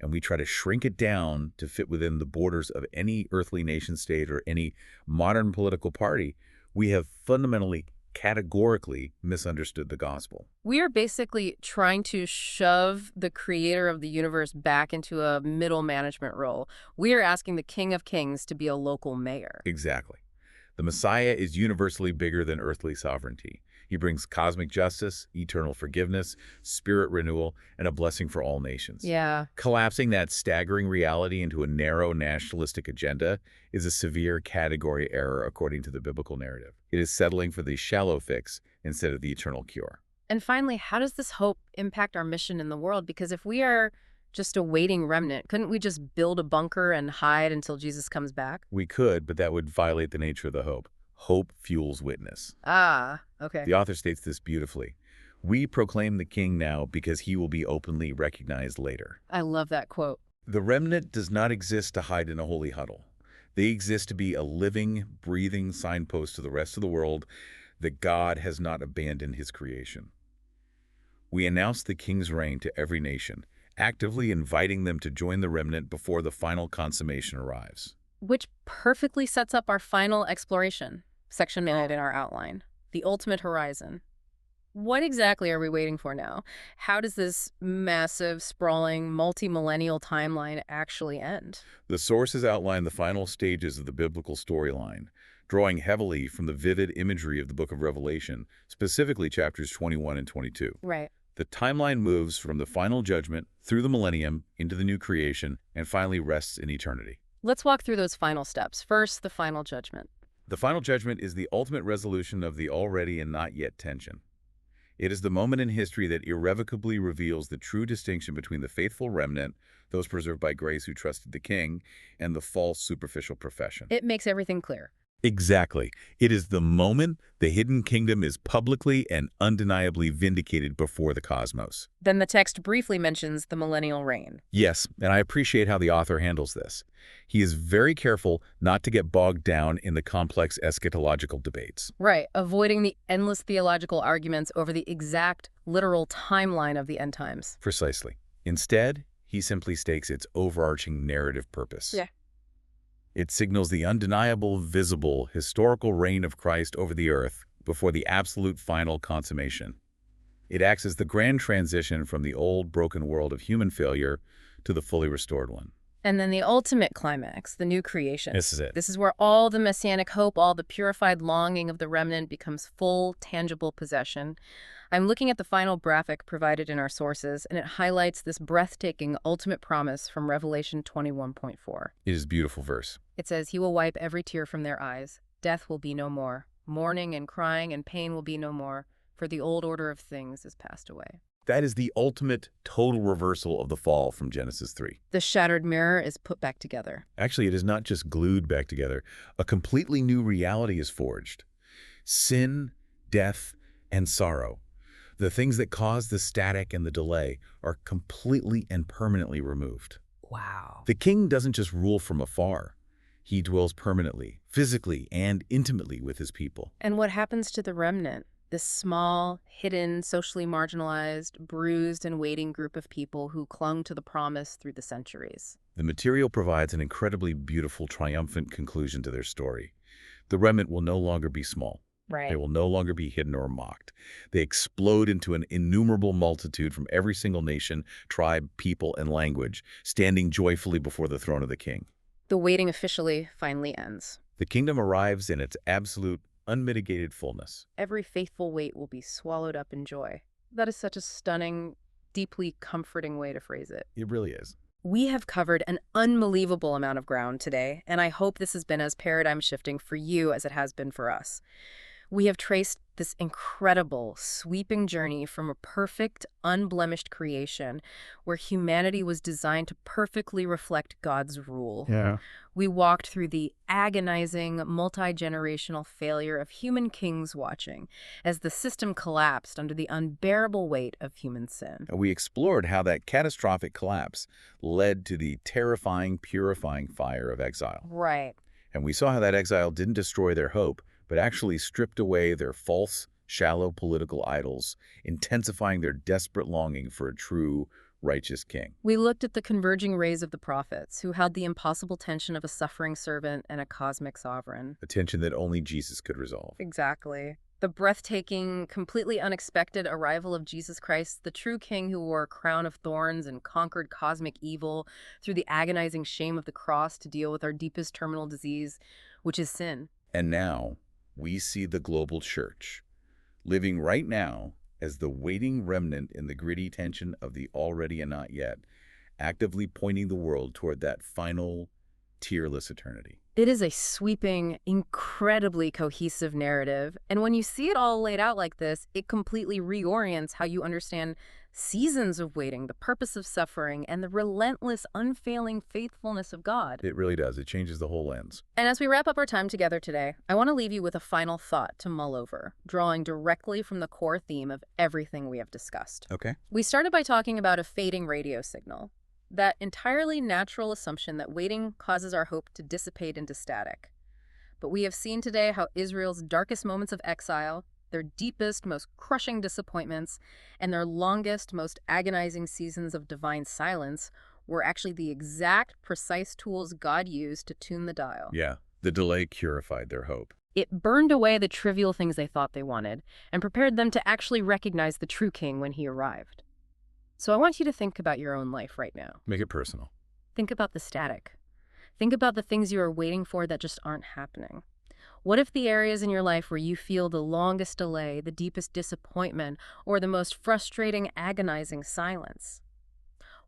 and we try to shrink it down to fit within the borders of any earthly nation-state or any modern political party, we have fundamentally, categorically misunderstood the gospel. We are basically trying to shove the creator of the universe back into a middle management role. We are asking the King of Kings to be a local mayor. Exactly. The Messiah is universally bigger than earthly sovereignty. He brings cosmic justice, eternal forgiveness, spirit renewal, and a blessing for all nations. Yeah. Collapsing that staggering reality into a narrow nationalistic agenda is a severe category error according to the biblical narrative. It is settling for the shallow fix instead of the eternal cure. And finally, how does this hope impact our mission in the world? Because if we are just a waiting remnant, couldn't we just build a bunker and hide until Jesus comes back? We could, but that would violate the nature of the hope. Hope fuels witness. Ah, okay. The author states this beautifully. We proclaim the king now because he will be openly recognized later. I love that quote. The remnant does not exist to hide in a holy huddle. They exist to be a living, breathing signpost to the rest of the world that God has not abandoned his creation. We announce the king's reign to every nation, actively inviting them to join the remnant before the final consummation arrives. Which perfectly sets up our final exploration, section 9 in our outline, the ultimate horizon. What exactly are we waiting for now? How does this massive, sprawling, multi-millennial timeline actually end? The sources outline the final stages of the biblical storyline, drawing heavily from the vivid imagery of the book of Revelation, specifically chapters 21 and 22. Right. The timeline moves from the final judgment through the millennium into the new creation and finally rests in eternity. Let's walk through those final steps. First, the final judgment. The final judgment is the ultimate resolution of the already and not yet tension. It is the moment in history that irrevocably reveals the true distinction between the faithful remnant, those preserved by grace who trusted the king, and the false superficial profession. It makes everything clear. Exactly. It is the moment the hidden kingdom is publicly and undeniably vindicated before the cosmos. Then the text briefly mentions the millennial reign. Yes, and I appreciate how the author handles this. He is very careful not to get bogged down in the complex eschatological debates. Right, avoiding the endless theological arguments over the exact, literal timeline of the end times. Precisely. Instead, he simply states its overarching narrative purpose. Yeah. It signals the undeniable, visible, historical reign of Christ over the earth before the absolute final consummation. It acts as the grand transition from the old, broken world of human failure to the fully restored one. And then the ultimate climax, the new creation. This is it. This is where all the messianic hope, all the purified longing of the remnant becomes full, tangible possession. I'm looking at the final graphic provided in our sources, and it highlights this breathtaking ultimate promise from Revelation 21.4. It is a beautiful verse. It says, "He will wipe every tear from their eyes. Death will be no more. Mourning and crying and pain will be no more, for the old order of things is passed away." That is the ultimate total reversal of the fall from Genesis 3. The shattered mirror is put back together. Actually, it is not just glued back together. A completely new reality is forged. Sin, death, and sorrow, the things that cause the static and the delay, are completely and permanently removed. Wow. The king doesn't just rule from afar. He dwells permanently, physically, and intimately with his people. And what happens to the remnant? This small, hidden, socially marginalized, bruised, and waiting group of people who clung to the promise through the centuries. The material provides an incredibly beautiful, triumphant conclusion to their story. The remnant will no longer be small. Right. They will no longer be hidden or mocked. They explode into an innumerable multitude from every single nation, tribe, people, and language, standing joyfully before the throne of the king. The waiting officially finally ends. The kingdom arrives in its absolute, unmitigated fullness. Every faithful wait will be swallowed up in joy. That is such a stunning, deeply comforting way to phrase it. It really is. We have covered an unbelievable amount of ground today, and I hope this has been as paradigm shifting for you as it has been for us. We have traced this incredible, sweeping journey from a perfect, unblemished creation where humanity was designed to perfectly reflect God's rule. Yeah. We walked through the agonizing, multi-generational failure of human kings watching as the system collapsed under the unbearable weight of human sin. And we explored how that catastrophic collapse led to the terrifying, purifying fire of exile. Right. And we saw how that exile didn't destroy their hope, but actually stripped away their false, shallow political idols, intensifying their desperate longing for a true, righteous king. We looked at the converging rays of the prophets, who held the impossible tension of a suffering servant and a cosmic sovereign. A tension that only Jesus could resolve. Exactly. The breathtaking, completely unexpected arrival of Jesus Christ, the true king who wore a crown of thorns and conquered cosmic evil through the agonizing shame of the cross to deal with our deepest terminal disease, which is sin. And now, we see the global church, living right now as the waiting remnant in the gritty tension of the already and not yet, actively pointing the world toward that final, tearless eternity. It is a sweeping, incredibly cohesive narrative, and when you see it all laid out like this, it completely reorients how you understand seasons of waiting, the purpose of suffering, and the relentless, unfailing faithfulness of God. It really does. It changes the whole lens. And as we wrap up our time together today, I want to leave you with a final thought to mull over, drawing directly from the core theme of everything we have discussed. Okay. We started by talking about a fading radio signal, that entirely natural assumption that waiting causes our hope to dissipate into static. But we have seen today how Israel's darkest moments of exile, their deepest, most crushing disappointments, and their longest, most agonizing seasons of divine silence were actually the exact, precise tools God used to tune the dial. Yeah, the delay purified their hope. It burned away the trivial things they thought they wanted and prepared them to actually recognize the true king when he arrived. So I want you to think about your own life right now. Make it personal. Think about the static. Think about the things you are waiting for that just aren't happening. What if the areas in your life where you feel the longest delay, the deepest disappointment, or the most frustrating, agonizing silence?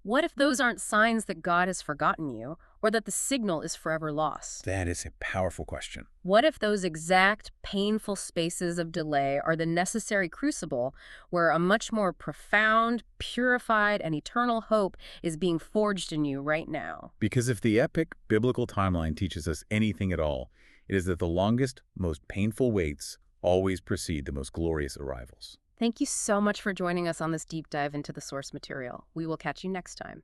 What if those aren't signs that God has forgotten you, or that the signal is forever lost? That is a powerful question. What if those exact, painful spaces of delay are the necessary crucible where a much more profound, purified, and eternal hope is being forged in you right now? Because if the epic biblical timeline teaches us anything at all, it is that the longest, most painful waits always precede the most glorious arrivals. Thank you so much for joining us on this deep dive into the source material. We will catch you next time.